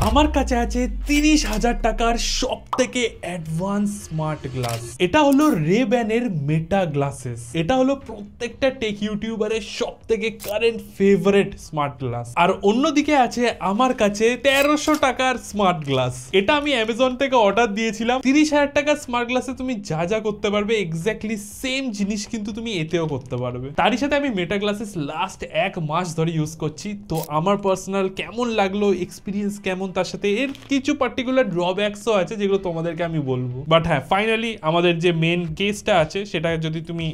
আমার কাছে আছে 30,000 টাকার সব থেকে অ্যাডভান্স স্মার্ট গ্লাস। এটা হলো রেব্যানের মেটা গ্লাসেস। এটা হলো প্রত্যেকটা টেক ইউটিউবারের সব থেকে কারেন্ট ফেভারিট স্মার্ট গ্লাস। আর অন্যদিকে আছে আমার কাছে 1300 টাকার স্মার্ট গ্লাস। এটা আমি অ্যামাজন থেকে অর্ডার দিয়েছিলাম। 30,000 টাকার স্মার্ট গ্লাসে তুমি যা যা করতে পারবে এক্স্যাক্টলি সেম জিনিস কিন্তু তুমি এতেও করতে পারবে। তারই সাথে আমি মেটা গ্লাসেস লাস্ট 1 মাস ধরে ইউজ করছি। তো আমার পার্সোনাল কেমন লাগলো, এক্সপিরিয়েন্স কেমন, তার সাথে এর কিছু পার্টিকুলার ড্রব্যাকসও আছে যেগুলো তোমাদেরকে আমি বলবো। বাট হ্যাঁ, ফাইনালি আমাদের যে মেন কেসটা আছে সেটা যদি তুমি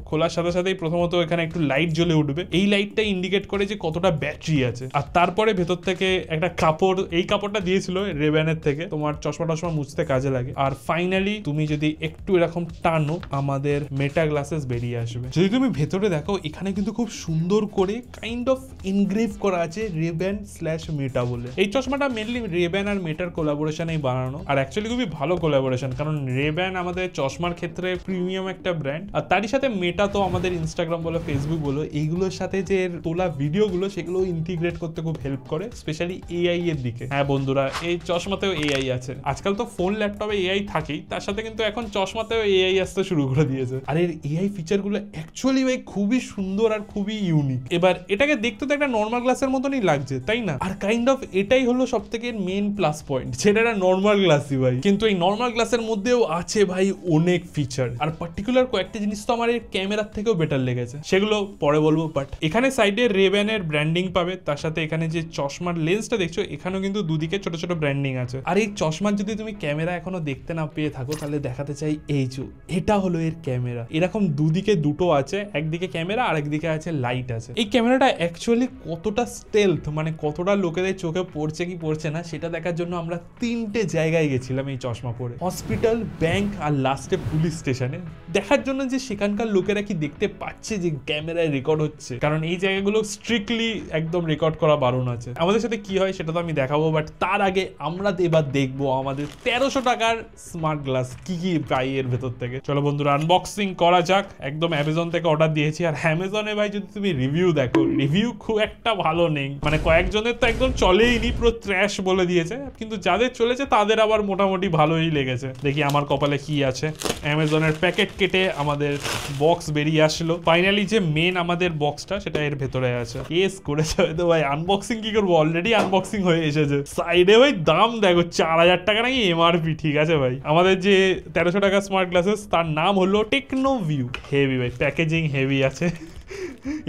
খোলার সাথে সাথেই প্রথমত এখানে একটু লাইট জ্বলে উঠবে। এই লাইটটা ইন্ডিকেট করে যে কতটা ব্যাটারি আছে। আর তারপরে ভেতর থেকে একটা কাপড়, এই কাপড়টা দিয়েছিল রেব্যানের থেকে, তোমার চশমা টশমা মুছতে কাজে লাগে। আর ফাইনালি তুমি যদি একটু এরকম টানো আমাদের মেটা গ্লাসেস বেরিয়ে আসবে। যদি তুমি ভেতরে দেখো এখানে কিন্তু খুব সুন্দর করে কাইন্ড অফ ইনগ্রেভ করা আছে রেব্যান/মেটা বলে। এই চশমাটা মেনলি রেব্যান আর মেটার কোলাবোরেশনেই বানানো। আর অ্যাকচুয়ালি খুবই ভালো কোলাবোরেশন, কারণ রেব্যান আমাদের চশমার ক্ষেত্রে প্রিমিয়াম একটা ব্র্যান্ড। আর তারই সাথে মেটা তো আমাদের ইনস্টাগ্রাম বলো, ফেসবুক বলো, এইগুলোর সাথে যে তোলা ভিডিওগুলো সেগুলো ইন্টিগ্রেট করতে খুব হেল্প করে, স্পেশালি এআই এর দিকে। হ্যাঁ বন্ধুরা, এই চশমাতেও এআই আছে। আজকাল তো ফোন ল্যাপটপে এআই থাকেই, তার সাথে কিন্তু এখন চশমাতেও এআই আসতে শুরু করে দিয়েছে। আর এর এআই ফিচার গুলো অ্যাকচুয়ালি ভাই খুবই সুন্দর আর খুবই ইউনিক। এবার এটাকে দেখতে তো একটা নর্মাল গ্লাসের মতনই লাগছে, তাই না? আর কাইন্ড অফ এটাই হলো সব থেকে মেন প্লাস পয়েন্ট, সেটা একটা নর্মাল গ্লাসই ভাই। কিন্তু এই নর্মাল গ্লাসের মধ্যেও আছে ভাই অনেক ফিচার। আর পার্টিকুলার কয়েকটা জিনিস তো আমার এর ক্যামেরার থেকেও বেটার লেগেছে, সেগুলো পরে বলবো। বাট এখানে সাইডে রেব্যানের ব্র্যান্ডিং পাবে, তার সাথে এখানে যে চশমার লেন্সটা দেখছো এখানেও কিন্তু দুদিকে ছোট ছোট ব্র্যান্ডিং আছে। আর এই চশমার যদি তুমি ক্যামেরা এখনো দেখতে না পেয়ে থাকো তাহলে দেখাতে চাই, এই যে এটা হলো এর ক্যামেরা। এরকম দুদিকে দুটো আছে, একদিকে ক্যামেরা আর একদিকে আছে লাইট আছে। এই ক্যামেরাটা অ্যাকচুয়ালি কতটা স্টেলথ, মানে কতটা লোকেদের চোখে পড়ছে কি পড়ছে না সেটা দেখার জন্য আমরা 3টে জায়গায় গেছিলাম এই চশমা পরে, হসপিটাল, ব্যাংক আর লাস্টে পুলিশ স্টেশনে, দেখার জন্য যে সেখানকার লোকেরা কি দেখতে পাচ্ছে যে ক্যামেরায় রেকর্ড হচ্ছে। কারণ এই জায়গাগুলো স্ট্রিক্টলি একদম রেকর্ড করা বারণ আছে। আমাদের সাথে কি হয় সেটা তো আমি দেখাবো, বাট তার আগে আমরা এবার দেখবো আমাদের 1300 টাকার স্মার্ট গ্লাস কি কি পাই এর ভেতর থেকে। চলো বন্ধুরা, আনবক্সিং করা যাক। একদম অ্যামাজন থেকে অর্ডার দিয়েছি। আর অ্যামাজনে ভাই যদি তুমি রিভিউ দেখো, রিভিউ খুব একটা ভালো নেই। মানে কয়েকজনের তো একদম চলেইনি, পুরো ট্র্যাশ বলে দিয়েছে। কিন্তু যাদের চলেছে তাদের আবার মোটামুটি ভালোই লেগেছে। দেখি আমার কপালে কি আছে। অ্যামাজনের প্যাকেট কেটে আমাদের বক্স বেরিয়ে আসলো। ফাইনালি যে মেন আমাদের বক্সটা সেটা এর ভেতরে আছে। কেস করেছে তো ভাই, আনবক্সিং কি করবো, অলরেডি আনবক্সিং হয়ে এসেছে। সাইডে ভাই দাম দেখো 4000 টাকা নাকি এমআরপি। ঠিক আছে ভাই, আমাদের যে 1300 টাকা স্মার্ট গ্লাসেস তার নাম হলো টেকনোভিউ। হেভি ভাই, প্যাকেজিং হেভি আছে।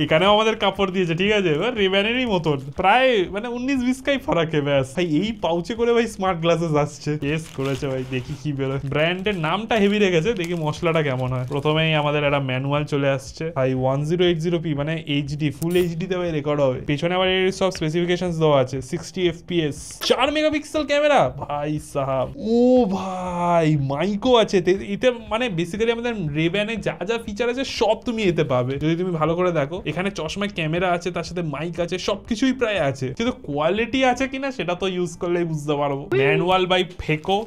এখানেও আমাদের কাপড় দিয়েছে, ঠিক আছে, রেব্যানেরই মতন, প্রায় মানে 19-20 ফারাকে ব্যাস ভাই। এই পাউচে করে ভাই স্মার্ট গ্লাসেস আসছে। কেস করেছে ভাই, দেখি কি বেরোয়। ব্র্যান্ডের নামটা হেভি রেখেছে, দেখি মশলাটা কেমন হয়। প্রথমেই আমাদের একটা ম্যানুয়াল চলে আসছে ভাই, 1080p মানে এইচডি, ফুল এইচডি তে ভাই রেকর্ড হবে। পেছনে আবার এর সব স্পেসিফিকেশনস দেওয়া আছে। 60 fps, 4 মেগাপিক্সেল ক্যামেরা ভাই সাহাব। ও ভাই, মাইকও আছে এতে। মানে বেসিক্যালি আমাদের রেব্যানে যা যা ফিচার আছে সব তুমি এতে পাবে যদি তুমি ভালো করে দেখো। এখানে চশমায় ক্যামেরা আছে, তার সাথে মাইক আছে, সবকিছুই প্রায় আছে। কিন্তু কোয়ালিটি আছে কিনা সেটা তো ইউজ করলেই বুঝতে পারবো। ম্যানুয়াল বাই ফেকো,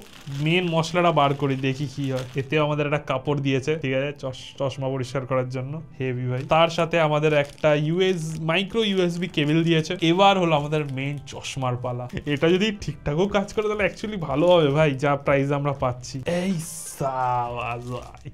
মেন মশলাটা বার করি, দেখি কি হয়। এতেও আমাদের একটা কাপড় দিয়েছে, ঠিক আছে, চশমা পরিষ্কার করার জন্য। হেভি ভাই। তার সাথে আমাদের একটা মাইক্রো ইউএসবি কেবল দিয়েছে। এবার হলো আমাদের মেন চশমার পালা। এটা যদি ঠিকঠাকও কাজ করে তাহলে অ্যাকচুয়ালি ভালো হবে ভাই, যা প্রাইস আমরা পাচ্ছি। এই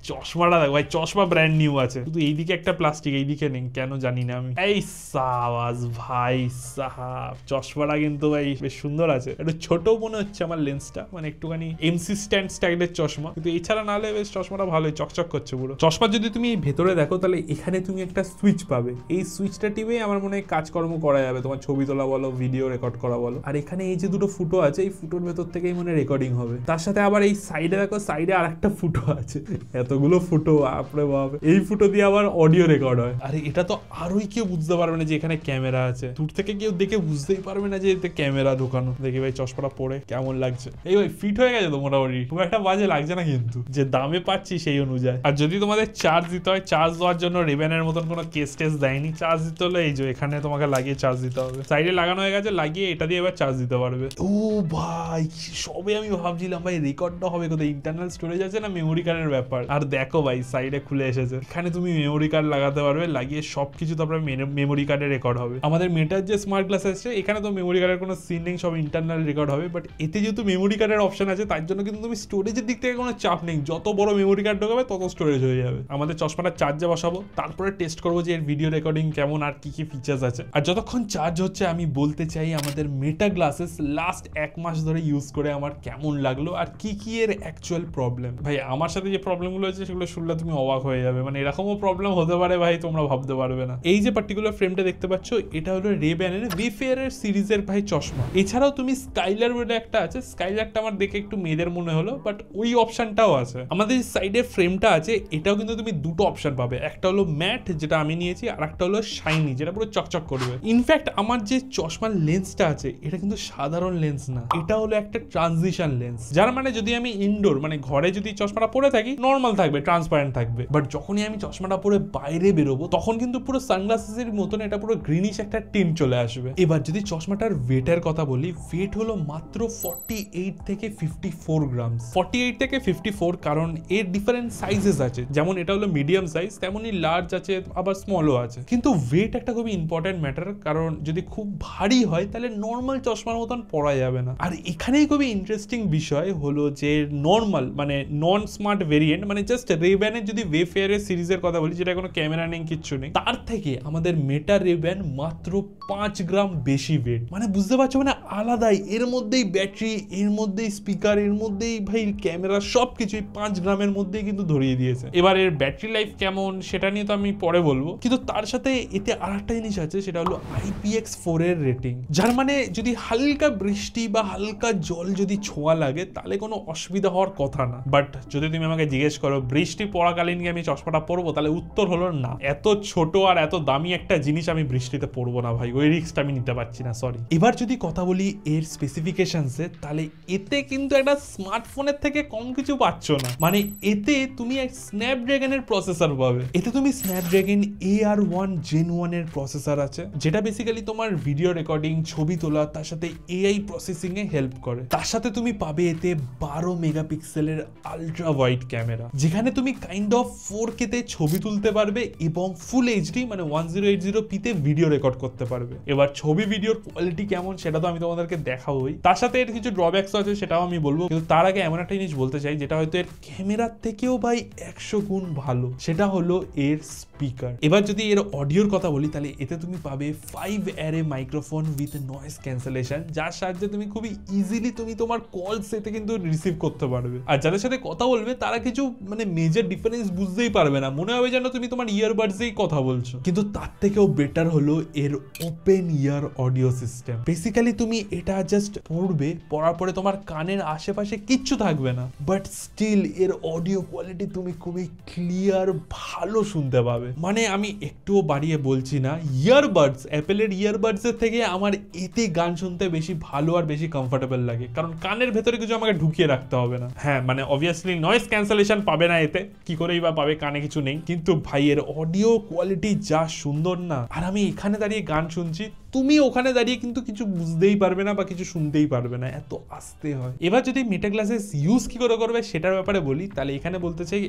চশমাটা দেখ ভাই, চশমা ব্র্যান্ড নিউ আছে, শুধু এইদিকে একটা প্লাস্টিক, এইদিকে নেই, কেন জানি না আমি। এই সাওয়াজ ভাই সাহাব, চশমাটা কিন্তু ভাই বেশ সুন্দর আছে। একটু ছোট মনে হচ্ছে আমার লেন্সটা, মানে একটুখানি এমসি স্ট্যান্ড স্টাইলের চশমা, কিন্তু এছাড়া না হলে বেশ চশমাটা ভালোই চকচক করছে পুরো। চশমা যদি তুমি ভেতরে দেখো তাহলে এখানে তুমি একটা সুইচ পাবে। এই সুইচটা টিপে আমার মনে হয় কাজকর্ম করা যাবে, তোমার ছবি তোলা বলো, ভিডিও রেকর্ড করা বলো। আর এখানে এই যে দুটো ফুটো আছে, এই ফুটোর ভেতর থেকেই মনে রেকর্ডিং হবে। তার সাথে আবার এই সাইডে দেখো, সাইডে আর একটা ফুটো আছে। এতগুলো ফুটো, আপরে বাপ। এই ফুটো দিয়ে আবার অডিও রেকর্ড হয়। আরে এটা তো আরোই কেউ বুঝতে পারবে না যে এখানে ক্যামেরা আছে। দূর থেকে কেউ দেখে বুঝতেই পারবে না যে এতে ক্যামেরা ঢোকানো। দেখি ভাই চশমাটা পরে কেমন লাগছে। এই ভাই ফিট হয়ে গেছে তো মোটামুটি, খুব একটা বাজে লাগছে না কিন্তু, যে দামে পাচ্ছি সেই অনুযায়ী। আর যদি তোমাদের চার্জ দিতে হয়, চার্জ দেওয়ার জন্য রেব্যানের মতন কোনো কেস টেস দেয়নি। চার্জ দিতে হলে এই যে এখানে তোমাকে লাগিয়ে চার্জ দিতে হবে। সাইডে লাগানো হয়ে গেছে, লাগিয়ে এটা দিয়ে এবার চার্জ দিতে পারবে। ও ভাই, সবে আমি ভাবছিলাম ভাই রেকর্ডটা হবে কোথায়, ইন্টারনাল স্টোরেজ আছে না মেমোরি কার্ডের ব্যাপার। আর দেখো ভাই সাইডে খুলে এসেছে, এখানে তুমি মেমোরি কার্ড লাগাতে পারবে। লাগিয়ে সবকিছু তারপরে মেমোরি কার্ডে রেকর্ড হবে। আমাদের মেটার যে স্মার্ট গ্লাস আছে এখানে তো মেমোরি কার্ডের কোনো সিন নেই, সব ইন্টারনাল রেকর্ড হবে, বাট এতে যেহেতু মেমোরি কার্ডের অপশন আছে তার জন্য কিন্তু তুমি স্টোরেজের দিক থেকে কোনো চাপ নেই, যত বড় মেমোরি কার্ড ঢোকাবে তত স্টোরেজ হয়ে যাবে। আমাদের চশমাটা চার্জে বসাবো, তারপরে টেস্ট করবো যে এর ভিডিও রেকর্ডিং কেমন আর কি কি ফিচার্স আছে। আর যতক্ষণ চার্জ হচ্ছে আমি বলতে চাই আমাদের মেটা গ্লাসেস লাস্ট 1 মাস ধরে ইউজ করে আমার কেমন লাগলো আর কি কি এর অ্যাকচুয়াল প্রবলেম। ভাই আমার সাথে যে প্রবলেমগুলো হচ্ছে সেগুলো শুনলে তুমি অবাক হয়ে যাবে, মানে এরকমও প্রবলেম হতে পারে ভাই, তোমরা ভাবতে পারবে না। এই যে পার্টিকুলার ফ্রেমটা দেখতে পাচ্ছ এটা হলো রে-ব্যানের ওয়েফেয়ারের সিরিজের ভাই চশমা। এছাড়াও তুমি স্কাইলার বলে একটা আছে, স্কাইলারটা আমার দেখে একটু মেয়েদের মনে হলো, বাট ওই অপশনটাও আছে। আমাদের সাইডে ফ্রেমটা আছে এটাও কিন্তু তুমি দুটো অপশন পাবে, একটা হলো ম্যাট যেটা আমি নিয়েছি, আর একটা হলো শাইনি যেটা পুরো চকচক করবে। ইনফ্যাক্ট আমার যে চশমার লেন্সটা আছে এটা কিন্তু সাধারণ লেন্স না, এটা হলো একটা ট্রানজিশন লেন্স, যার মানে যদি আমি ইনডোর মানে ঘরে যদি চশমাটা পরে থাকি নর্মাল থাকবে, ট্রান্সপারেন্ট থাকবে, বাট যখনই আমি চশমাটা পরে বাইরে বেরোবো তখন কিন্তু পুরো সানগ্লাসেসের মতন এটা পুরো গ্রিনিশ একটা টিন চলে আসবে। এবার যদি চশমাটার ওয়েটের কথা বলি, ওয়েট হলো মাত্র 48 থেকে 54 গ্রাম। 48 থেকে 54 কারণ এর ডিফারেন্ট সাইজেস আছে, যেমন এটা হলো মিডিয়াম সাইজ তেমনই লার্জ আছে আবার স্মলও আছে। কিন্তু ওয়েট একটা খুবই ইম্পর্টেন্ট ম্যাটার, কারণ যদি খুব ভারী হয় তাহলে নর্মাল চশমার মতন পরা যাবে না। আর এখানেই খুবই ইন্টারেস্টিং বিষয় হলো যে নর্মাল মানে নন স্মার্ট ভেরিয়েন্ট মানে জাস্ট রে-ব্যানের যদি ওয়েফেয়ারের সিরিজের কথা বলি যেটা কোনো ক্যামেরা নেই কিচ্ছু নেই, তার থেকে আমাদের মেটা রে-ব্যান মাত্র 5 গ্রাম বেশি ওয়েট। মানে বুঝতে পারছো মানে আলাদাই, এর মধ্যেই ব্যাটারি, এর মধ্যেই স্পিকার, এর মধ্যেই ভাই ক্যামেরা, সবকিছুই 5 গ্রামের মধ্যেই কিন্তু ধরিয়ে দিয়েছে। এবার এর ব্যাটারি লাইফ কেমন সেটা নিয়ে তো আমি পরে বলবো, কিন্তু তার সাথে এতে আরেকটা জিনিস আছে সেটা হলো IPX4 এর রেটিং, যার মানে যদি হালকা বৃষ্টি বা হালকা জল যদি ছোঁয়া লাগে তাহলে কোনো অসুবিধা হওয়ার কথা না। বাট যদি তুমি আমাকে জিজ্ঞেস করো বৃষ্টি পড়াকালীন কি আমি চশমাটা পরবো, তাহলে উত্তর হলো না। এত ছোট আর এত দামি একটা জিনিস আমি বৃষ্টিতে পরবো না ভাই, ওই রিস্কটা আমি নিতে পারছি না, সরি। এবার যদি কথা বলি এর স্পেসিফিকেশনসে, তাহলে এতে কিন্তু একটা স্মার্টফোনের থেকে কম কিছু পাচ্ছ না। মানে এতে তুমি এক স্ন্যাপড্রাগনের প্রসেসর পাবে, এতে তুমি স্ন্যাপড্রাগন AR1 Gen 1 এর প্রসেসর আছে, যেটা বেসিক্যালি তোমার ভিডিও রেকর্ডিং, ছবি তোলা, তার সাথে AI প্রসেসিং এ হেল্প করে। তার সাথে তুমি পাবে এতে 12 মেগাপিক্সেলের আলট্রা ওয়াইড ক্যামেরা, যেখানে তুমি কাইন্ড অফ 4K তে ছবি তুলতে পারবে এবং ফুল HD মানে 1080p তে ভিডিও রেকর্ড করতে পারবে। এবার ছবি ভিডিওর কোয়ালিটি কেমন সেটা তো আমি তোমাদেরকে দেখাবোই, তার সাথে এর কিছু ড্রব্যাকস আছে সেটাও আমি বলবো, কিন্তু তার আগে এমন একটা জিনিস বলতে চাই যেটা হয়তো এর ক্যামেরার থেকেও ভাই 100 গুণ ভালো, সেটা হলো এর স্পিকার। এবার যদি এর অডিওর কথা বলি তাহলে এতে তুমি পাবে 5 array microphone with noise cancellation, যার সাহায্যে তুমি খুবই ইজিলি তুমি তোমার কলস এতে কিন্তু রিসিভ করতে পারবে। আর যাদের সাথে কথা বলবে তারা কিছু মানে মেজর ডিফারেন্স বুঝতেই পারবে না, মনে হবে যেন তুমি তোমার ইয়ারবাডসেই কথা বলছো। কিন্তু তার থেকেও বেটার হলো এর open air audio system. Basically তুমি এটা জাস্ট পড়বে, পড়ার পরে তোমার কানের আশেপাশে কিচ্ছু থাকবে না, বাট স্টিল এর অডিও কোয়ালিটি তুমি খুবই ক্লিয়ার ভালো শুনতে পাবে। মানে আমি একটুও বাড়িয়ে বলছি না, ইয়ারবাডস অ্যাপেলের ইয়ারবাডস এর থেকে আমার এতে গান শুনতে বেশি ভালো আর বেশি কমফোর্টেবল লাগে, কারণ কানের ভেতরে কিছু আমাকে ঢুকিয়ে রাখতে হবে না। হ্যাঁ মানে অবভিয়াসলি নয়েজ ক্যান্সেলেশন পাবে না এতে, কি করেই বা পাবে, কানে কিছু নেই, কিন্তু ভাই এর অডিও কোয়ালিটি যা সুন্দর না, আর আমি এখানে দাঁড়িয়ে গান শুনছি, তুমি ওখানে দাঁড়িয়ে কিন্তু কিছু বুঝতেই পারবে না বা কিছু শুনতেই পারবে না, এত আস্তে হয়। এবার যদি মেটা গ্লাসেস ইউজ কি করে করবে সেটার ব্যাপারে বলি, তাহলে এখানে বলতে চাই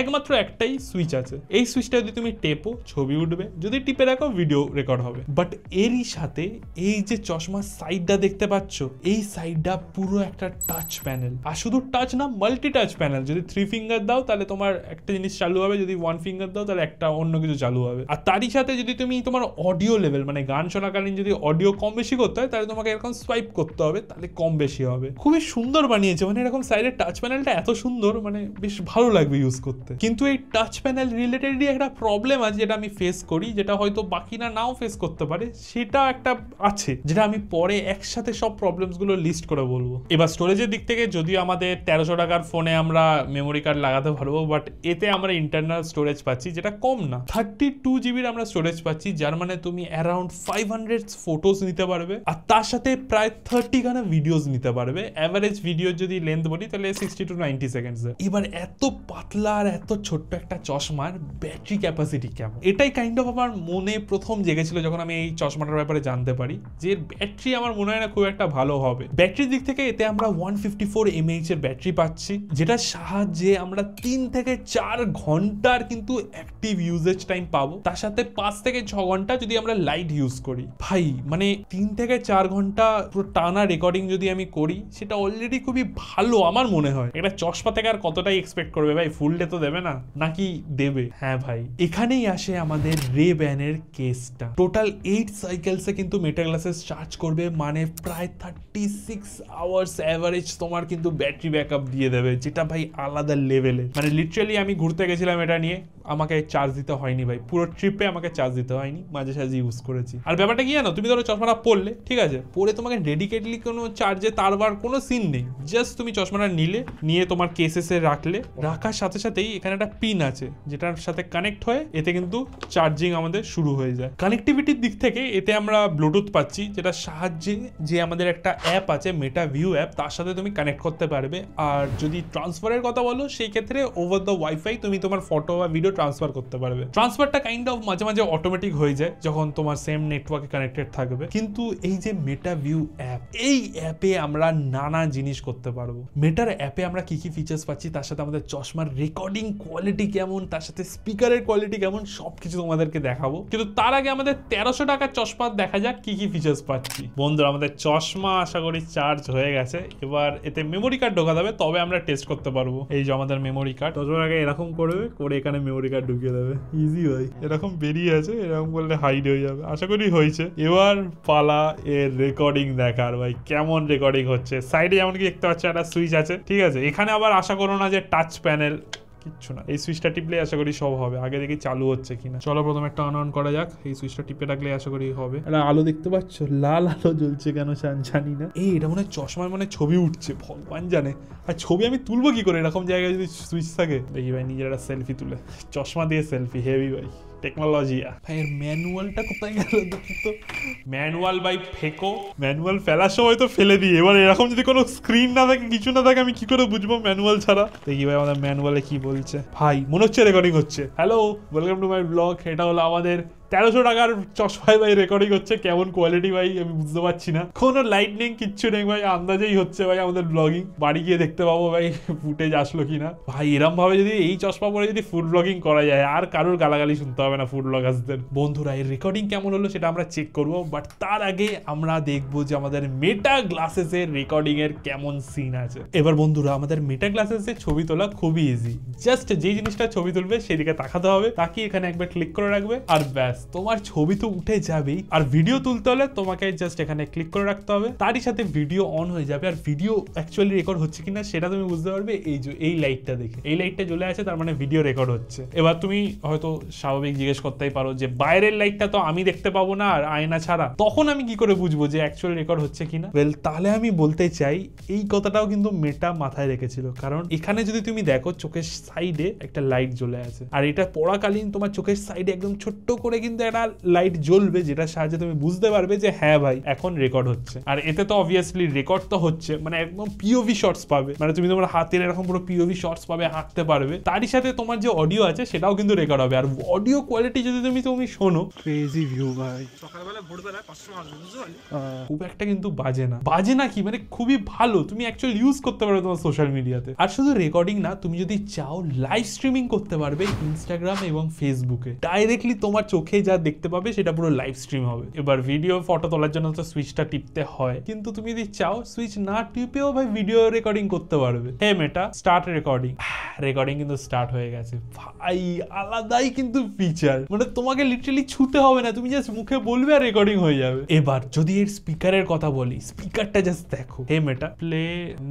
একমাত্র একটাই সুইচ আছে, এই সুইচটা যদি তুমি টেপো ছবি উঠবে, যদি টিপে রাখো ভিডিও রেকর্ড হবে। বাট এরই সাথে এই যে চশমার সাইডটা দেখতে পাচ্ছ, এই সাইডটা পুরো একটা টাচ প্যানেল, আর শুধু টাচ না মাল্টি টাচ প্যানেল, যদি 3 ফিঙ্গার দাও তাহলে তোমার একটা জিনিস চালু হবে, যদি 1 ফিঙ্গার দাও তাহলে একটা অন্য কিছু চালু হবে। আর তারই সাথে যদি তুমি তোমার অডিও লেভেল মানে গান শোনাকালীন যদি অডিও কম বেশি করতে হয় তাহলে তোমাকে এরকম সোয়াইপ করতে হবে, তাহলে কম বেশি হবে। খুবই সুন্দর বানিয়েছে, মানে এরকম সাইডের টাচ প্যানেলটা এত সুন্দর, মানে বেশ ভালো লাগবে ইউজ করতে। কিন্তু এই টাচ প্যানেল রিলেটেডই একটা প্রবলেম আছে যেটা আমি ফেস করি, যেটা হয়তো বাকিরা নাও ফেস করতে পারে, সেটা একটা আছে যেটা আমি পরে একসাথে সব প্রবলেমস গুলো লিস্ট করে বলবো। এবার স্টোরেজের দিক থেকে যদিও আমাদের 1300 টাকার ফোনে আমরা মেমোরি কার্ড লাগাতে পারবো, বাট এতে আমরা ইন্টারনাল স্টোরেজ পাচ্ছি যেটা কম না, 32 জিবির আমরা স্টোরেজ পাচ্ছি, যার মানে তুমি অ্যারাউন্ড 5 500 ফটোজ নিতে পারবে আর তার সাথে প্রায় 30 খানা ভিডিওস নিতে পারবে। এভারেজ ভিডিও যদি লেন্থ বলি তাহলে 60 to 90 সেকেন্ডস। এবার এত পাতলা আর এত ছোট্ট একটা চশমার ব্যাটারি ক্যাপাসিটি কেমন, এটাই কাইন্ড অফ আমার মনে প্রথম জেগেছিল যখন আমি এই চশমাটার ব্যাপারে জানতে পারি যে ব্যাটারি আমার মনে হয় না খুব একটা ভালো হবে। ব্যাটারির দিক থেকে এতে আমরা 154 mAh এর ব্যাটারি পাচ্ছি, যেটার সাহায্যে আমরা 3 থেকে 4 ঘন্টার কিন্তু অ্যাক্টিভ ইউজেজ টাইম পাবো। তার সাথে 5 থেকে 6 ঘন্টা যদি আমরা লাইট ইউজ করি। ভাই মানে 3 থেকে 4 ঘন্টা পুরো টানা রেকর্ডিং যদি আমি করি সেটা অলরেডি খুবই ভালো আমার মনে হয়। এটা চশমা থেকে আর কতটাই এক্সপেক্ট করবে ভাই, ফুল ডে তো দেবে না, নাকি দেবে? হ্যাঁ ভাই, এখানেই আসে আমাদের রে-ব্যানের কেসটা। টোটাল 8 সাইকেলসে কিন্তু মেটা গ্লাসেস চার্জ করবে, মানে প্রায় 36 আওয়ার্স এভারেজ তোমার কিন্তু ব্যাটারি ব্যাকআপ দিয়ে দেবে, যেটা ভাই আলাদা লেভেলের। মানে লিটারালি আমি ঘুরতে গেছিলাম এটা নিয়ে, আমাকে চার্জ দিতে হয়নি ভাই, পুরো ট্রিপে আমাকে চার্জ দিতে হয়নি, মাঝে সাঝে ইউজ করেছি। আর ব্যাপারটা কি জানো, তুমি ধরো চশমাটা পরলে, ঠিক আছে, পরে তোমাকে ডেডিকেটলি কোনো চার্জে তারবার কোনো সিন নেই, জাস্ট তুমি চশমাটা নিয়ে তোমার কেসেসে রাখলে, রাখার সাথে সাথেই এখানে একটা পিন আছে যেটার সাথে কানেক্ট হয়ে এতে কিন্তু চার্জিং আমাদের শুরু হয়ে যায়। কানেক্টিভিটির দিক থেকে এতে আমরা ব্লুটুথ পাচ্ছি, যেটার সাহায্যে যে আমাদের একটা অ্যাপ আছে মেটা ভিউ অ্যাপ, তার সাথে তুমি কানেক্ট করতে পারবে। আর যদি ট্রান্সফারের কথা বলো সেই ক্ষেত্রে ওভার দ্য ওয়াইফাই তুমি তোমার ফটো বা ভিডিও ট্রান্সফার করতে পারবে। ট্রান্সফারটা কাইন্ড অফ মাঝে মাঝে অটোমেটিক হয়ে যায় যখন তোমার সেম নেটওয়ার্কে কানেক্টেড থাকবে। কিন্তু এই যে মেটা ভিউ অ্যাপ, এই অ্যাপে আমরা নানা জিনিস করতে পারবো। মেটার অ্যাপে আমরা কি কি ফিচার্স পাচ্ছি, তার সাথে আমাদের চশমার রেকর্ডিং কোয়ালিটি কেমন, তার সাথে স্পিকারের কোয়ালিটি কেমন, সবকিছু তোমাদেরকে দেখাবো। কিন্তু তার আগে আমাদের 1300 টাকার চশমা দেখা যাক কি কি ফিচার্স পাচ্ছি। বন্ধুরা, আমাদের চশমা আশা করি চার্জ হয়ে গেছে, এবার এতে মেমোরি কার্ড ঢোকাতে হবে, তবে আমরা টেস্ট করতে পারবো। এই যে আমাদের মেমোরি কার্ড, চশমার আগে এরকম করবে, করে এখানে মেমোরি কার্ড ঢুকিয়ে দেবে, ইজি ভাই। এরকম বেরিয়ে আছে, এরকম করলে হাইড হয়ে যাবে, আশা করি হয়েছে। এবার পালা এর রেকর্ডিং দেখার, ভাই কেমন রেকর্ডিং হচ্ছে। সাইডে যেমন কি দেখতে পাচ্ছ একটা সুইচ আছে, ঠিক আছে, এখানে আবার আশা করো না যে টাচ প্যানেল, কিচ্ছু না, এই সুইচটা টিপলে আশা করি সব হবে। আগে দেখি চালু হচ্ছে কিনা। চলো প্রথমে একটা অন করা যাক, এই সুইচটা টিপে রাখলে আশা করি হবে। এটা আলো দেখতে পাচ্ছ, লাল আলো জ্বলছে কেন জানি না। এই এটা মনে হয় চশমার মানে ছবি উঠছে, ভগবান জানে। আর ছবি আমি তুলবো কি করে এরকম জায়গায় যদি সুইচ থাকে? দেখি ভাই নিজের একটা সেলফি তুলে, চশমা দিয়ে সেলফি, হেভি ভাই টেকনোলজি। ভাই এর ম্যানুয়ালটা কোথায় গেল দেখি তো। ম্যানুয়াল ভাই ফেকো, ম্যানুয়াল ফেলার সময় তো ফেলে দিই। এবার এরকম যদি কোনো স্ক্রিন না থাকে, কিছু না থাকে, আমি কি করে বুঝবো ম্যানুয়াল ছাড়া? দেখি ভাই আমাদের ম্যানুয়ালে কি বলছে। ভাই মনে হচ্ছে রেকর্ডিং হচ্ছে। Hello, welcome to my blog. এটা হলো আমাদের 1300 টাকার চশমায় ভাই রেকর্ডিং হচ্ছে। কেমন কোয়ালিটি ভাই আমি বুঝতে পারছি না, কোনো লাইট নেই, কিচ্ছু নেই ভাই, আন্দাজেই হচ্ছে ভাই আমাদের ব্লগিং। বাড়ি গিয়ে দেখতে পাবো ভাই ফুটেজ আসলো কিনা। ভাই এরম ভাবে যদি এই চশমা পরে যদি ফুড ব্লগিং করা যায়, আর কারোর গালাগালি শুনতে হবে না ফুড ব্লগার্সদের। বন্ধুরা এর রেকর্ডিং কেমন হলো সেটা আমরা চেক করবো, বাট তার আগে আমরা দেখবো যে আমাদের মেটা গ্লাসেস এর রেকর্ডিং এর কেমন সিন আছে। এবার বন্ধুরা আমাদের মেটা গ্লাসেস এর ছবি তোলা খুবই ইজি, জাস্ট যে জিনিসটা ছবি তুলবে সেদিকে তাকাতে হবে, তাকিয়ে এখানে একবার ক্লিক করে রাখবে, আর ব্যাস তোমার ছবি তো উঠে যাবেই। আর ভিডিও তুলতে হলে তোমাকে জাস্ট এখানে ক্লিক করে রাখতে হবে, তারই সাথে ভিডিও অন হয়ে যাবে। আর ভিডিও অ্যাকচুয়ালি রেকর্ড হচ্ছে কিনা সেটা তুমি বুঝতে পারবে এই যে এই লাইটটা দেখে, এই লাইটটা জ্বলে আছে, তার মানে ভিডিও রেকর্ড হচ্ছে। এবার তুমি হয়তো স্বাভাবিক জিজ্ঞেস করতেই পারো যে বাইরের লাইটটা তো আমি দেখতে পাবো না আর আয়না ছাড়া, তখন আমি কি করে বুঝবো যে অ্যাকচুয়ালি রেকর্ড হচ্ছে কিনা? ওয়েল, তাহলে আমি বলতে চাই এই কথাটাও কিন্তু মেটা মাথায় রেখেছিল, কারণ এখানে যদি তুমি দেখো চোখের সাইডে একটা লাইট জ্বলে আছে, আর এটা পড়াকালীন তোমার চোখের সাইডে একদম ছোট্ট করে কিন্তু একটা লাইট জ্বলবে, যেটার সাহায্যে তুমি বুঝতে পারবে যে হ্যাঁ ভাই এখন রেকর্ড হচ্ছে। আর এতে তো অবভিয়াসলি রেকর্ড তো হচ্ছে, মানে একদম পিওভি শর্টস পাবে, মানে তুমি তোমার হাতের এরকম পুরো পিওভি শর্টস পাবে, হাঁটতে পারবে, তারই সাথে তোমার যে অডিও আছে সেটাও কিন্তু রেকর্ড হবে। আর অডিও কোয়ালিটি যদি তুমি শোনো, ক্রেজি ভিউ ভাই, সকালবেলা ভোরবেলা খুব একটা কিন্তু বাজে না কি, মানে খুবই ভালো, তুমি অ্যাকচুয়ালি ইউজ করতে পারবে তোমার সোশ্যাল মিডিয়াতে। আর শুধু রেকর্ডিং না, তুমি যদি চাও লাইভ স্ট্রিমিং করতে পারবে ইনস্টাগ্রাম এবং ফেসবুকে, ডাইরেক্টলি তোমার চোখে যা দেখতে পাবে সেটা পুরো লাইভ স্ট্রিম হবে। এবার ভিডিও ফটো তোলার জন্য তো সুইচটা টিপতে হয়, কিন্তু তুমি যদি চাও সুইচ না টিপেও ভাই ভিডিও রেকর্ডিং করতে পারবে। হে মেটা, স্টার্ট রেকর্ডিং। রেকর্ডিং কিন্তু স্টার্ট হয়ে গেছে ভাই, আলাদাই কিন্তু ফিচার, মানে তোমাকে লিটারালি ছুতে হবে না, তুমি জাস্ট মুখে বলবে আর রেকর্ডিং হয়ে যাবে। এবার যদি এর স্পিকারের কথা বলি, স্পিকারটা জাস্ট দেখো। হে মেটা, প্লে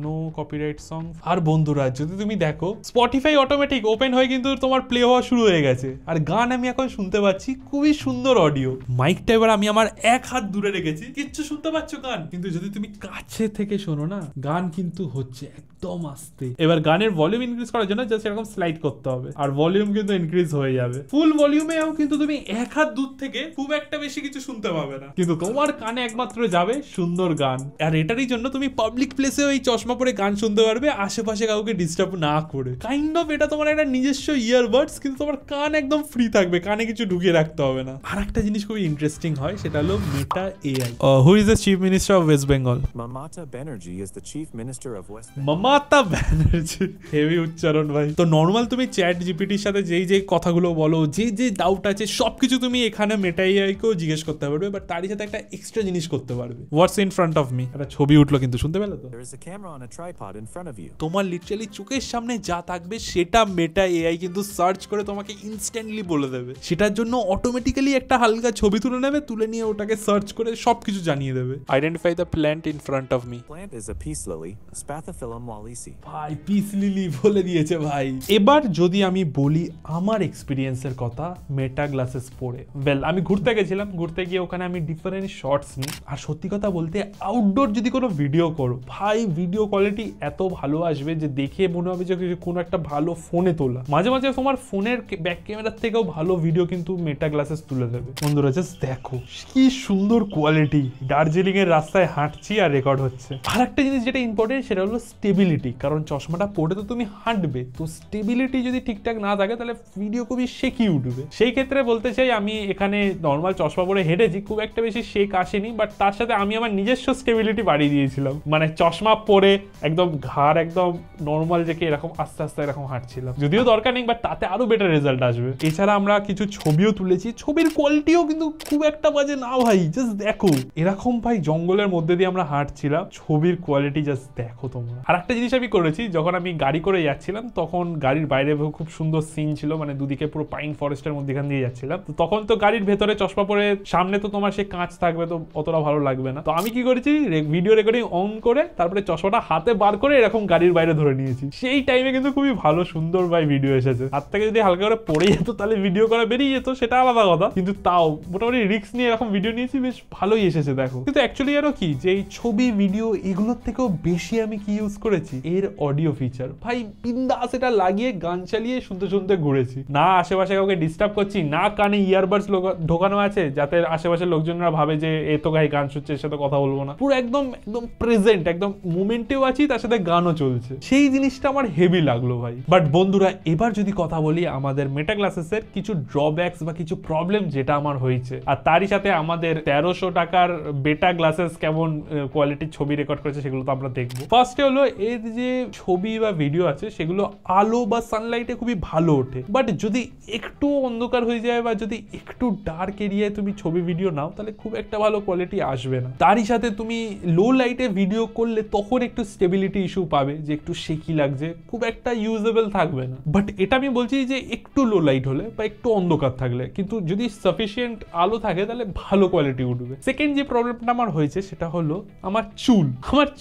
নো কপিরাইট সং। আর বন্ধুরা যদি তুমি দেখো স্পটিফাই অটোমেটিক ওপেন হয়ে কিন্তু তোমার প্লে হওয়া শুরু হয়ে গেছে, আর গান আমি এখন শুনতে পাচ্ছি, খুবই সুন্দর অডিও। মাইকটা এবার আমি আমার এক হাত দূরে রেখেছি, কিচ্ছু শুনতে পাচ্ছ গান, কিন্তু যদি তুমি কাছে থেকে শোনো না, গান কিন্তু হচ্ছে একদম আস্তে। এবার গানের ভলিউম ইনক্রিজ করার জন্য না, জাস্ট এরকম স্লাইড করতে হবে আর ভলিউম কিন্তু ইনক্রিজ হয়ে যাবে। ফুল ভলিউমেও কিন্তু তুমি এক হাত দূর থেকে খুব একটা বেশি কিছু শুনতে পাবে না, কিন্তু তোমার কানে একমাত্র যাবে সুন্দর গান। আর এটারই জন্য তুমি পাবলিক প্লেসেও এই চশমা পরে গান শুনতে পারবে আশেপাশে কাউকে ডিস্টার্ব না করে। কাইন্ড অফ এটা তোমার একটা নিজস্ব ইয়ারবাডস, কিন্তু তোমার কান একদম ফ্রি থাকবে, কানে কিছু ঢুকিয়ে রাখতে হবে না। আর একটা জিনিস খুবই ইন্টারেস্টিং হয়, সেটা হলো Meta AI. Who is the chief minister of West Bengal? Mamata Banerjee is the chief minister of West Bengal. Mamata Banerjee, heavy উচ্চারণ ভাই। তো নর্মাল তুমি চ্যাট জিপিটির সাথে যেই কথাগুলো বলো, যে ডাউট আছে সবকিছু তুমি এখানে মেটা এআই কেও জিজ্ঞেস করতে পারবে, বাট তারই সাথে একটা এক্সট্রা জিনিস করতে পারবে। হোয়াটস ইন ফ্রন্ট অফ মি? একটা ছবি উঠলো, কিন্তু শুনতে পেলে তো? There is a camera on a tripod in front of you. তোমার লিটারালি চোখের সামনে যা থাকবে সেটা মেটা এআই কিন্তু সার্চ করে তোমাকে ইনস্ট্যান্টলি বলে দেবে। সেটার জন্য অটোমেটিক্যালি একটা হালকা ছবি তুলে নেবে, তুলে নিয়ে ওটাকে সার্চ করে সবকিছু জানিয়ে দেবে। Identify the plant in front of me. Plant is a peace lily, Spathiphyllum wallacei. ভাই পিস লিলি বলে দিয়েছে ভাই। এবার যদি আমি বলি আমার এক্সপিরিয়েন্সের কথা মেটা গ্লাসেস পরে, ওয়েল আমি ঘুরতে গেছিলাম, ঘুরতে গিয়ে ওখানে আমি ডিফারেন্ট শর্টস নিই। আর সত্যি কথা বলতে আউটডোর যদি কোনো ভিডিও করো ভাই, ভিডিও কোয়ালিটি এত ভালো আসবে যে দেখে মনে হবে যে কোনো একটা ভালো ফোনে তোলা। মাঝে মাঝে তোমার ফোনের ব্যাক ক্যামেরার থেকেও ভালো ভিডিও কিন্তু মেটা গ্লাসেস তুলে দেবে। বন্ধুরা জাস্ট দেখো কি সুন্দর কোয়ালিটি। দার্জিলিং এর রাস্তায় হাঁটছি আর রেকর্ড হচ্ছে। আর একটা জিনিস যেটা ইম্পর্টেন্ট সেটা হলো স্টেবিলিটি, কারণ চশমাটা পরে তো তুমি হাঁটবে, তো স্টেবিলিটি যদি ঠিকঠাক না থাকে তাহলে ভিডিও খুবই শেকি উঠবে। সেই ক্ষেত্রে বলতে চাই আমি এখানে নর্মাল চশমা পরে হেঁটেছি, খুব একটা বেশি শেক আসেনি, বাট তার সাথে আমি আমার নিজস্ব স্টেবিলিটি বাড়িয়ে দিয়েছিলাম। মানে চশমা পরে একদম ঘাড় একদম নর্মাল রেখে এরকম আস্তে আস্তে এরকম হাঁটছিলাম। যদিও দরকার নেই, বাট তাতে আরো বেটার রেজাল্ট আসবে। এছাড়া আমরা কিছু ছবিও তুলেছি, ছবির কোয়ালিটিও কিন্তু খুব একটা বাজে না ভাই। জাস্ট দেখো এরকম ভাই জঙ্গলের মধ্যে দিয়ে আমরা হাঁটছিলাম, ছবির কোয়ালিটি জাস্ট দেখো তোমরা। আর একটা জিনিস আমি করেছি, যখন আমি গাড়ি করে যাচ্ছিলাম তখন গাড়ির বাইরে খুব সুন্দর সিন ছিল, মানে দুদিকে পুরো পাইন ফরেস্টের মধ্যেখান দিয়ে যাচ্ছিলাম। তো তখন তো গাড়ির ভেতরে চশমা পরে, সামনে তো তোমার সেই কাঁচ থাকবে, তো অতটা ভালো লাগবে না। তো আমি কি করেছি, ভিডিও রেকর্ডিং অন করে তারপরে চশমাটা হাতে বার করে এরকম গাড়ির বাইরে ধরে নিয়েছি। সেই টাইমে কিন্তু খুবই ভালো সুন্দর ভাই ভিডিও এসেছে। হাত থেকে যদি হালকা করে পড়ে যেত তাহলে ভিডিও করা বেরিয়ে যেত, সেটা আলাদা কথা, কিন্তু তাও মোটামুটি রিস্ক নিয়ে এরকম ভিডিও নিয়েছি, বেশ ভালোই এসেছে দেখো। কিন্তু অ্যাকচুয়ালি আরো কি, যে এই ছবি ভিডিও এগুলোর থেকেও বেশি আমি কি ইউজ করেছি, এর অডিও ফিচার। ভাই বিন্দাস এটা লাগিয়ে গান চালিয়ে শুনতে শুনতে ঘুরেছি, না আশেপাশে কাউকে ডিস্টার্ব করছি, না কানে ইয়ারবাডস ঢোকানো আছে যাতে আশেপাশের লোকজনরা ভাবে যে এ তো গায়ে গান শুনছে, এর সাথে কথা বলবো না। পুরো একদম একদম প্রেজেন্ট, একদম মোমেন্টেও আছি, তার সাথে গানও চলছে। সেই জিনিসটা আমার হেভি লাগলো ভাই। বাট বন্ধুরা এবার যদি কথা বলি আমাদের মেটা গ্লাসেসের কিছু ড্রব্যাকস বা কিছু প্রবলেম যেটা আমার হয়েছে, আর তারই সাথে আমাদের 1300 টাকার বেটা গ্লাসেস কেমন কোয়ালিটির ছবি রেকর্ড করেছে সেগুলো তো আমরা দেখবো। ফার্স্টে হলো এর যে ছবি বা ভিডিও আছে সেগুলো আলো বা সানলাইটে খুবই ভালো ওঠে, বাট যদি একটু অন্ধকার হয়ে যায় বা যদি একটু ডার্ক এরিয়ায় তুমি ছবি ভিডিও নাও তাহলে খুব একটা ভালো কোয়ালিটি আসবে না। তারই সাথে তুমি লো লাইটে ভিডিও করলে তখন একটু স্টেবিলিটি ইস্যু পাবে, যে একটু শেকি লাগছে, খুব একটা ইউজেবল থাকবে না। বাট এটা আমি বলছি যে একটু লো লাইট হলে বা একটু অন্ধকার থাকলে, কিন্তু যদি সাফিসিয়েন্ট আলো থাকে তাহলে ভালো কোয়ালিটি উঠবে। সেকেন্ড যে প্রবলেমটা আমার হয়েছে সেটা হলো আমার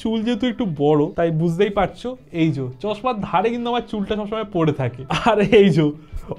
চুল যেহেতু একটু বড়, তাই বুঝতেই পারছো এই যে চশমার ধারে কিন্তু আমার চুলটা সবসময় পড়ে থাকে, আর এই যে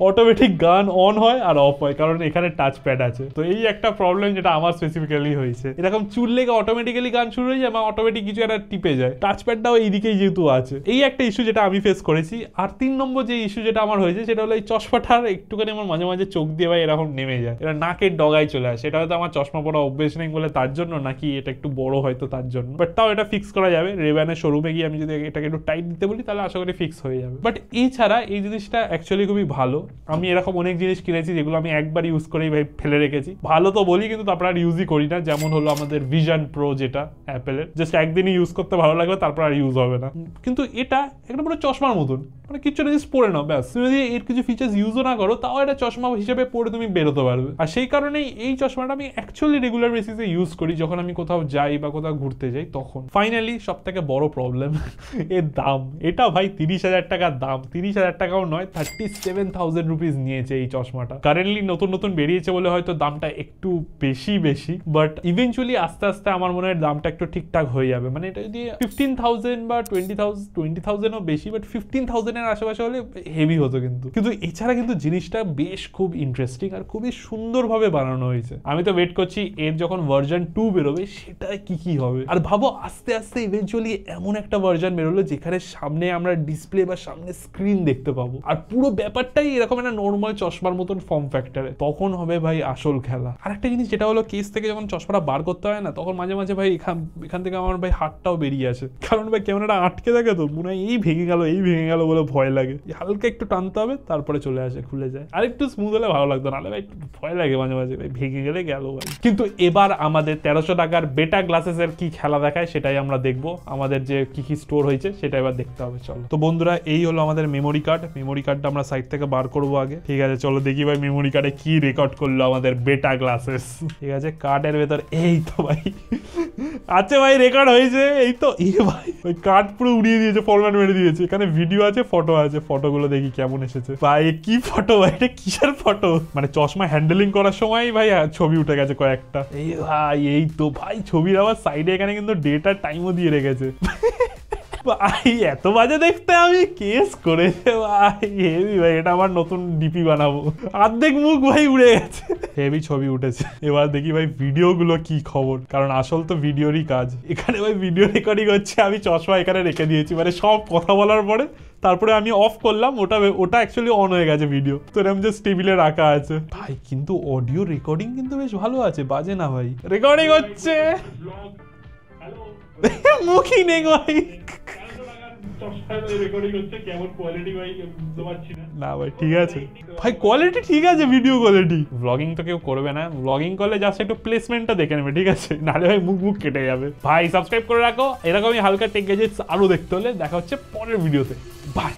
অটোমেটিক গান অন হয় আর অফ হয়, কারণ এখানে টাচ প্যাড আছে। তো এই একটা প্রবলেম যেটা আমার স্পেসিফিক্যালি হয়েছে, এরকম চুল লেগে অটোমেটিক্যালি গান শুরু হয়ে যায় বা অটোমেটিক কিছু একটা টিপে যায়, টাচ প্যাডটাও এইদিকেই যেহেতু আছে। এই একটা ইস্যু যেটা আমি ফেস করেছি। আর 3 নম্বর যে ইস্যু যেটা আমার হয়েছে সেটা হলো এই চশমাটার একটুখানি আমার মাঝে মাঝে চোখ দিয়ে ভাই এরকম নেমে যায়, এটা নাকের ডগায় চলে আসে। এটা হয়তো আমার চশমা পরা অভ্যেস নেই বলে তার জন্য, নাকি এটা একটু বড় হয়তো তার জন্য, বাট তাও এটা ফিক্স করা যাবে। রেব্যানের শোরুমে গিয়ে আমি যদি এটাকে একটু টাইট দিতে বলি তাহলে আশা করি ফিক্স হয়ে যাবে। বাট এছাড়া এই জিনিসটা অ্যাকচুয়ালি খুবই ভালো। আমি এরকম অনেক জিনিস কিনেছি যেগুলো আমি একবার ইউজ করেই ভাই ফেলে রেখেছি। ভালো তো বলি কিন্তু তারপর আর ইউজই করি না। যেমন হলো আমাদের ভিশন প্রো, যেটা অ্যাপেলের, জাস্ট একদিনই ইউজ করতে ভালো লাগবে, তারপর আর ইউজ হবে না। কিন্তু এটা একটা পুরো চশমার মতন, মানে কিছু জিনিস পরে নাও ব্যাস। তুমি যদি এর কিছু ফিচার্স ইউজও না করো তাও এটা চশমা হিসেবে পরে তুমি বেরোতে পারবে। আর সেই কারণেই এই চশমাটা আমি অ্যাকচুয়ালি রেগুলার বেসিসে ইউজ করি যখন আমি কোথাও যাই বা কোথাও ঘুরতে যাই তখন। ফাইনালি সব থেকে বড় প্রবলেম এর দাম। এটা ভাই 30,000 টাকার দাম। 30,000 টাকাও নয়, 37,000 রুপিস নিয়েছে এই চশমাটা। কারেন্টলি নতুন বেরিয়েছে বলে হয়তো দামটা একটু বেশি, বাট ইভেনচুয়ালি আস্তে আস্তে আমার মনে হয় দামটা একটু ঠিকঠাক হয়ে যাবে। মানে এটা যদি 15,000 বা 20,000ও বেশি, বাট 15,000 এর আশেপাশে হলে হেভি হতো। কিন্তু এছাড়া কিন্তু জিনিসটা বেশ খুব ইন্টারেস্টিং আর খুবই সুন্দরভাবে বানানো হয়েছে। আমি তো ওয়েট করছি এর যখন ভার্সন 2 বেরোবে সেটা কি হবে। আর ভাবো আস্তে আস্তে ইভেনচুয়ালি এমন একটা ভার্সন বেরোলো যেখানে সামনে আমরা ডিসপ্লে বা সামনে স্ক্রিন দেখতে পাবো, আর পুরো ব্যাপারটাই এরকম একটা নর্মাল চশমার মতন ফর্ম ফ্যাক্টরে, তখন হবে ভাই আসল খেলা। আর একটা জিনিস যেটা হলো কেস থেকে যখন চশমাটা বার করতে হয় না, তখন মাঝে মাঝে ভাই এখান থেকে আমার ভাই হাতটাও বেরিয়ে আসে, কারণ ভাই ক্যামেরাটা আটকে থাকে তো, মনে হয় এই ভেঙে গেল বলে ভয় লাগে। হালকা একটু টানতে হবে, তারপরে চলে আসে, খুলে যায়। আর একটু স্মুথ হলে ভালো লাগতো, নাহলে ভাই ভয় লাগে মাঝে মাঝে, ভাই ভেঙে গেলে গেল ভাই। কিন্তু এবার আমাদের 1300 টাকার বেটা গ্লাসেস এর কি খেলা দেখায় সেটাই আমরা দেখবো, আমাদের যে কি স্টোর হয়েছে সেটা এবার দেখতে হবে। চলো তো বন্ধুরা, এই হলো আমাদের মেমোরি কার্ডটা আমরা সাইড থেকে বার করবো আগে। ঠিক আছে, চলো দেখি ভাই মেমোরি কার্ডে কি রেকর্ড করলো আমাদের বেটা গ্লাসেস। ঠিক আছে, কার্ডের ভেতর এই তো ভাই আছে ভাই, রেকর্ড হয়েছে। এই তো ভাই ওই কার্ড পুরো উড়িয়ে দিয়েছে, ফরম্যাট মেরে দিয়েছে। এখানে ভিডিও আছে, ফটো আছে, ফটোগুলো দেখি কেমন এসেছে। ভাই কি ফটো ভাই, এটা কিসের ফটো? মানে চশমা হ্যান্ডেলিং করার সময় ভাই ছবি উঠে গেছে কয়েকটা। এই ভাই, এই তো ভাই ছবির আবার সাইডে এখানে কিন্তু ডেট আর টাইমও দিয়ে রেখেছে। ভাই এত বাজে দেখতে, আমি কেস করেছে ভাই, হেভি ভাই। এটা আমার নতুন ডিপি বানাবো। অর্ধেক মুখ ভাই উড়ে গেছে, হেভি ছবি উঠেছে। এবার দেখি ভাই ভিডিও গুলো কি খবর, কারণ আসল তো ভিডিওরই কাজ। এখানে ভাই ভিডিও রেকর্ডিং হচ্ছে, আমি চশমা এখানে রেখে দিয়েছি, মানে সব কথা বলার পরে তারপরে আমি অফ করলাম, ওটা অ্যাকচুয়ালি অন হয়ে গেছে ভিডিও, তো এরকম জাস্ট টেবিলে রাখা আছে ভাই। কিন্তু অডিও রেকর্ডিং কিন্তু বেশ ভালো আছে, বাজে না ভাই। রেকর্ডিং হচ্ছে, মুখই নেই ভাই। না ভাই ঠিক আছে ভাই, কোয়ালিটি ঠিক আছে, ভিডিও কোয়ালিটি। ব্লগিং তো কেউ করবে না, ব্লগিং করলে জাস্ট একটু প্লেসমেন্টটা দেখে নেবে, ঠিক আছে? নাহলে ভাই মুখ কেটে যাবে। ভাই সাবস্ক্রাইব করে রাখো, এরকমই হালকা টেক গ্যাজেটস আরো দেখতে হলে। দেখা হচ্ছে পরের ভিডিওতে, বাই।